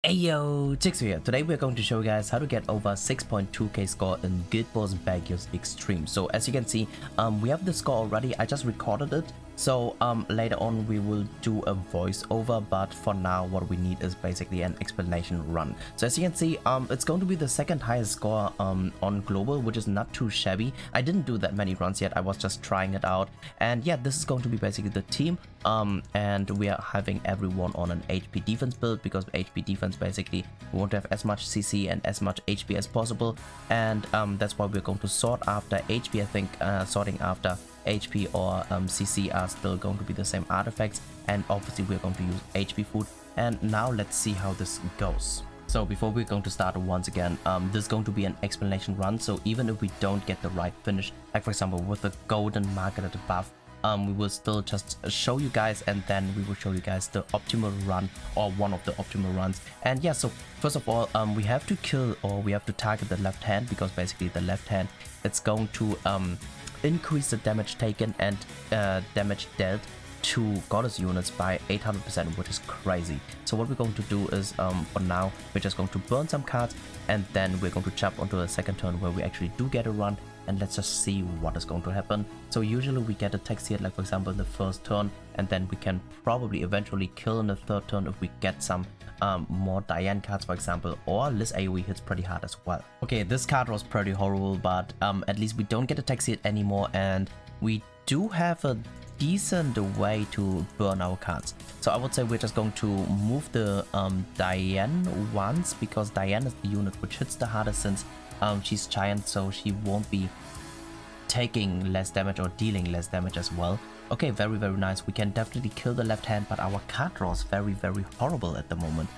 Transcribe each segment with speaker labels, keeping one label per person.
Speaker 1: Hey yo, Chiksua here. Today we're going to show you guys how to get over 6.2k score in Guild Wars BELGIUS Extreme. So as you can see, we have the score already. I just recorded it. So later on we will do a voiceover, but for now what we need is basically an explanation run. So as you can see, it's going to be the second highest score on global, which is not too shabby. I didn't do that many runs yet. I was just trying it out. And yeah, this is going to be basically the team. And we are having everyone on an HP defense build, because HP defense basically we want to have as much CC and as much HP as possible, and that's why we're going to sort after HP. I think sorting after HP or CC are still going to be the same artifacts, and obviously we're going to use HP food. And now let's see how this goes. So before we're going to start once again, this is going to be an explanation run, so even if we don't get the right finish, like for example with the golden marketed buff, we will still just show you guys, and then we will show you guys the optimal run or one of the optimal runs. And yeah, so first of all, we have to kill, or we have to target the left hand, because basically the left hand, it's going to increase the damage taken and damage dealt to goddess units by 800%, which is crazy. So what we're going to do is, for now, we're just going to burn some cards, and then we're going to jump onto the second turn where we actually do get a run, and let's just see what is going to happen. So usually we get attacks here, like for example in the first turn, and then we can probably eventually kill in the third turn if we get some more Diane cards, for example, or Liz AoE hits pretty hard as well. Okay, this card was pretty horrible, but at least we don't get attacks here anymore, and we do have a decent way to burn our cards. So I would say we're just going to move the Diane once, because Diane is the unit which hits the hardest, since she's giant, so she won't be taking less damage or dealing less damage as well. Okay, very nice. We can definitely kill the left hand, but our card draw is very horrible at the moment.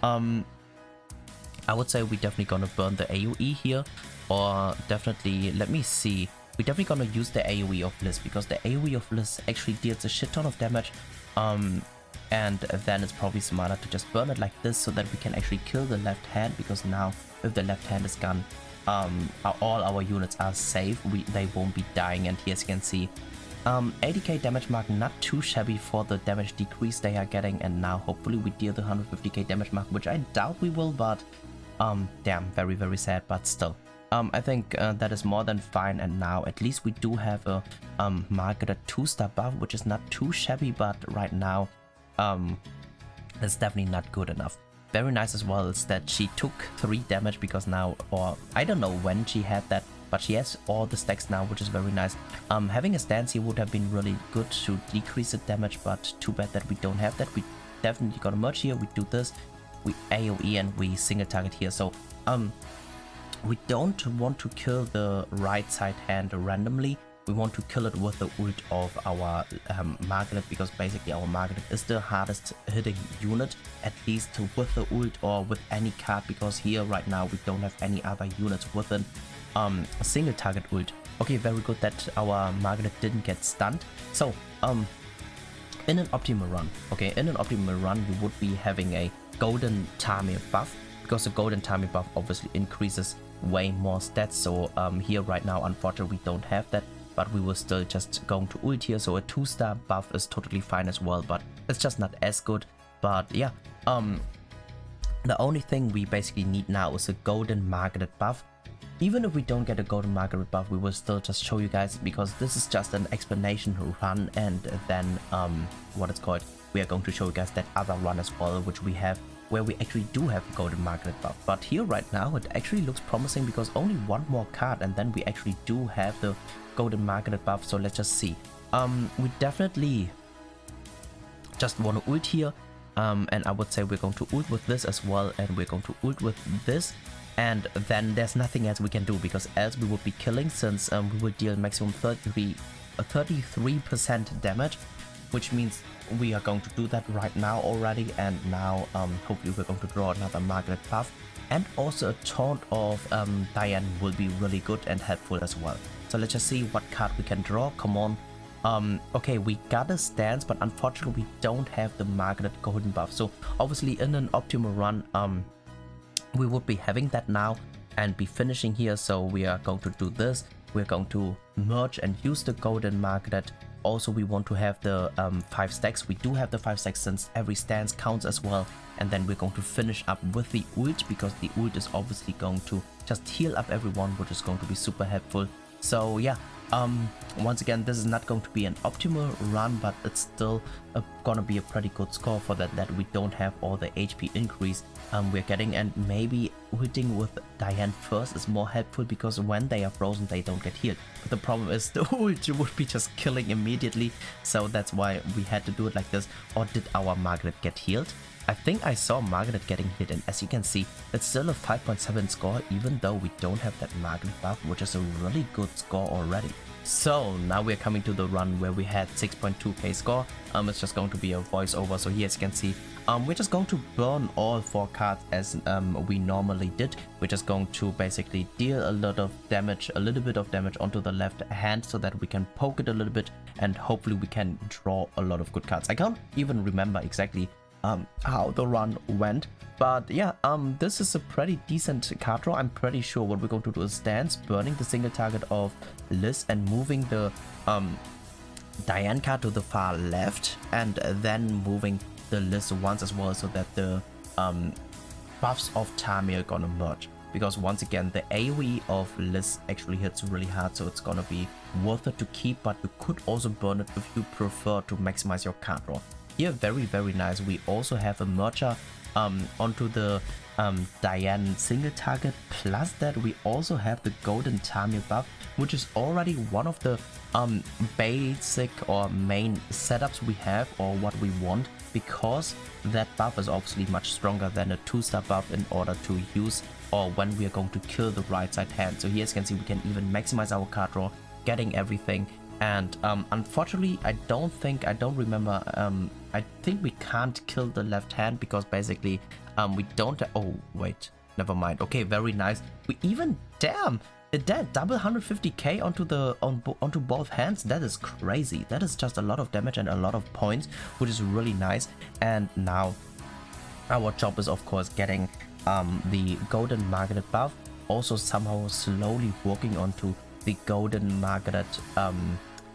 Speaker 1: I would say we're definitely gonna burn the AoE here, or definitely, let me see, we're definitely gonna use the AoE of Liz, because the AoE of Liz actually deals a shit ton of damage, and then it's probably smarter to just burn it like this, so that we can actually kill the left hand, because now if the left hand is gone, all our units are safe, they won't be dying. And here as you can see, 80k damage mark, not too shabby for the damage decrease they are getting, and now hopefully we deal the 150k damage mark, which I doubt we will, but damn, very sad, but still. I think that is more than fine, and now at least we do have a marketed 2-star buff, which is not too shabby, but right now it's definitely not good enough. Very nice as well is that she took 3 damage, because now, or I don't know when she had that, but she has all the stacks now, which is very nice. Having a stance here would have been really good to decrease the damage, but too bad that we don't have that. We definitely got to merge here. We do this, we AoE, and we single target here. So we don't want to kill the right side hand randomly. We want to kill it with the ult of our Margaret, because basically our Margaret is the hardest hitting unit, at least with the ult or with any card, because here right now we don't have any other units with a single target ult. Okay, very good that our Margaret didn't get stunned. So in an optimal run, okay, in an optimal run we would be having a golden Tamir buff, because the golden Tamir buff obviously increases way more stats. So here right now unfortunately we don't have that, but we were still just going to ult here, so a 2-star buff is totally fine as well, but it's just not as good. But yeah, the only thing we basically need now is a golden marketed buff. Even if we don't get a golden marketed buff, we will still just show you guys, because this is just an explanation run, and then what it's called, we are going to show you guys that other run as well, which we have, where we actually do have a golden marketed buff. But here right now it actually looks promising, because only one more card and then we actually do have the golden marketed buff. So let's just see. We definitely just want to ult here, and I would say we're going to ult with this as well, and we're going to ult with this, and then there's nothing else we can do, because else we would be killing, since we will deal maximum 33% damage, which means we are going to do that right now already. And now hopefully we're going to draw another Margaret buff, and also a taunt of Diane will be really good and helpful as well. So let's just see what card we can draw. Come on. Okay, we got a stance, but unfortunately we don't have the Margaret golden buff. So obviously in an optimal run we would be having that now and be finishing here. So we are going to do this. We're going to merge and use the golden Margaret Also, we want to have the 5 stacks. We do have the 5 stacks since every stance counts as well. And then we're going to finish up with the ult, because the ult is obviously going to just heal up everyone, which is going to be super helpful. So yeah, once again, this is not going to be an optimal run, but it's still gonna be a pretty good score for that we don't have all the HP increase we're getting, and maybe ulting with Diane first is more helpful, because when they are frozen they don't get healed. But the problem is the ult would be just killing immediately, so that's why we had to do it like this. Or did our Margaret get healed? I think I saw Margaret getting hit, and as you can see, it's still a 5.7 score, even though we don't have that Margaret buff, which is a really good score already. So now we're coming to the run where we had 6.2k score. It's just going to be a voiceover. So here, as you can see, we're just going to burn all 4 cards as we normally did. We're just going to basically deal a little bit of damage onto the left hand, so that we can poke it a little bit, and hopefully we can draw a lot of good cards. I can't even remember exactly how the run went, but yeah, this is a pretty decent card draw. I'm pretty sure what we're going to do is stance, burning the single target of Liz, and moving the Diane card to the far left, and then moving the Liz once as well, so that the buffs of Tamir are gonna merge. Because once again, the AoE of Liz actually hits really hard, so it's gonna be worth it to keep, but you could also burn it if you prefer to maximize your card draw. Here, very, very nice. We also have a merger onto the Diane single target. Plus that, we also have the golden Tamir buff, which is already one of the basic or main setups we have, or what we want, because that buff is obviously much stronger than a 2-star buff in order to use, or when we are going to kill the right side hand. So here, as you can see, we can even maximize our card draw, getting everything. And unfortunately, I don't remember, I think we can't kill the left hand, because basically we don't, oh wait, never mind. Okay, very nice. We even, damn, that double 150k onto both hands. That is crazy. That is just a lot of damage and a lot of points, which is really nice. And now our job is, of course, getting the golden Margaret buff, also somehow slowly working onto the golden Margaret,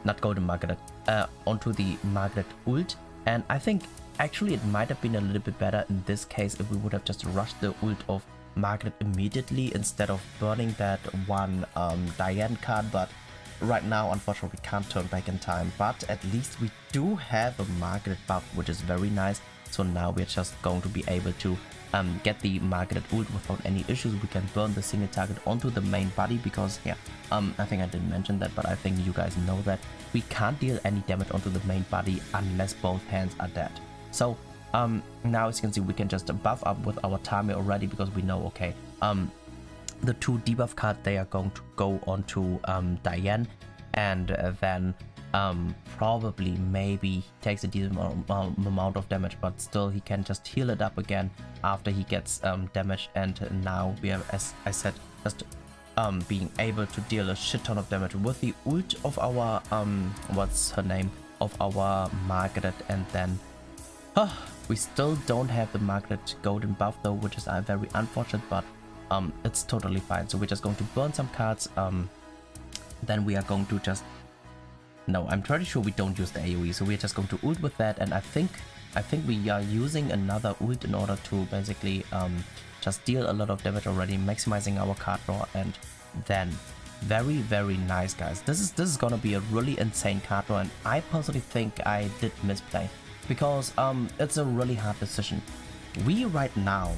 Speaker 1: not golden Margaret, onto the Margaret ult. And I think actually it might have been a little bit better in this case if we would have just rushed the ult of Margaret immediately, instead of burning that one Diane card. But right now, unfortunately, we can't turn back in time. But at least we do have a Margaret buff, which is very nice. So now we're just going to be able to get the Margaret ult without any issues. We can burn the single target onto the main body, because yeah, I think I didn't mention that, but I think you guys know that we can't deal any damage onto the main body unless both hands are dead. So now, as you can see, we can just buff up with our Tamir already, because we know, okay, the 2 debuff cards, they are going to go onto Diane, and then probably maybe he takes a decent amount of damage, but still he can just heal it up again after he gets damaged. And now we are, as I said, just being able to deal a shit ton of damage with the ult of our what's her name, of our Margaret. And then we still don't have the Margaret golden buff though, which is very unfortunate, but it's totally fine. So we're just going to burn some cards, then we are going to just, no, I'm pretty sure we don't use the AoE, so we're just going to ult with that. And I think we are using another ult in order to basically just deal a lot of damage already, maximizing our card draw. And then very, very nice, guys. This is gonna be a really insane card draw, and I personally think I did misplay, because it's a really hard decision. We right now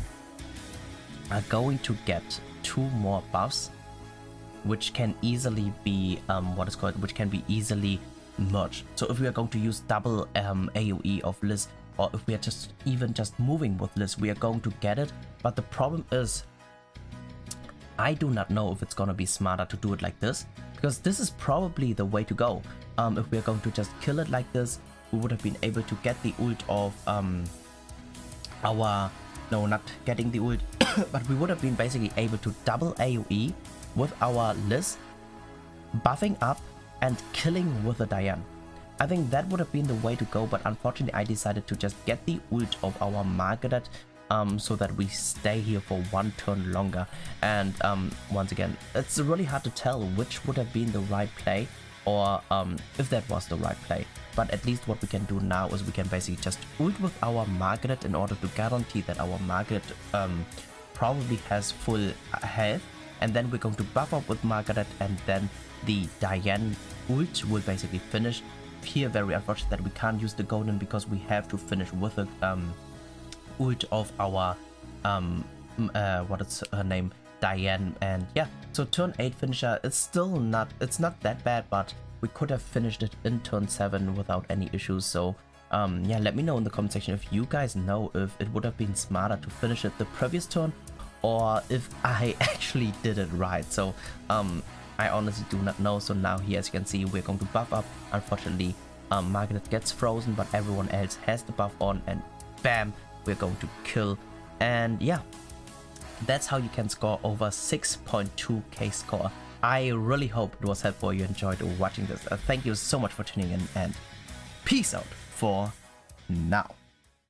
Speaker 1: are going to get 2 more buffs, which can easily be which can be easily merged. So if we are going to use double AoE of Liz, or if we are just moving with Liz, we are going to get it. But the problem is, I do not know if it's gonna be smarter to do it like this, because this is probably the way to go. If we are going to just kill it like this, we would have been able to get the ult of our, no, not getting the ult, but we would have been basically able to double AoE with our Liz, buffing up and killing with a Diane. I think that would have been the way to go, but unfortunately I decided to just get the ult of our Margaret, so that we stay here for 1 turn longer. And once again, it's really hard to tell which would have been the right play. or if that was the right play. But at least what we can do now is we can basically just ult with our Margaret in order to guarantee that our Margaret probably has full health, and then we're going to buff up with Margaret, and then the Diane ult will basically finish. Here, very unfortunate that we can't use the golden because we have to finish with the ult of our what is her name, Diane. And yeah, so turn 8 finisher, it's not that bad, but we could have finished it in turn 7 without any issues. So yeah, let me know in the comment section if you guys know if it would have been smarter to finish it the previous turn, or if I actually did it right. So I honestly do not know. So now here, as you can see, we're going to buff up. Unfortunately, Margaret gets frozen, but everyone else has the buff on, and bam, we're going to kill. And yeah, that's how you can score over 6.2k score. I really hope it was helpful, you enjoyed watching this. Thank you so much for tuning in, and peace out for now.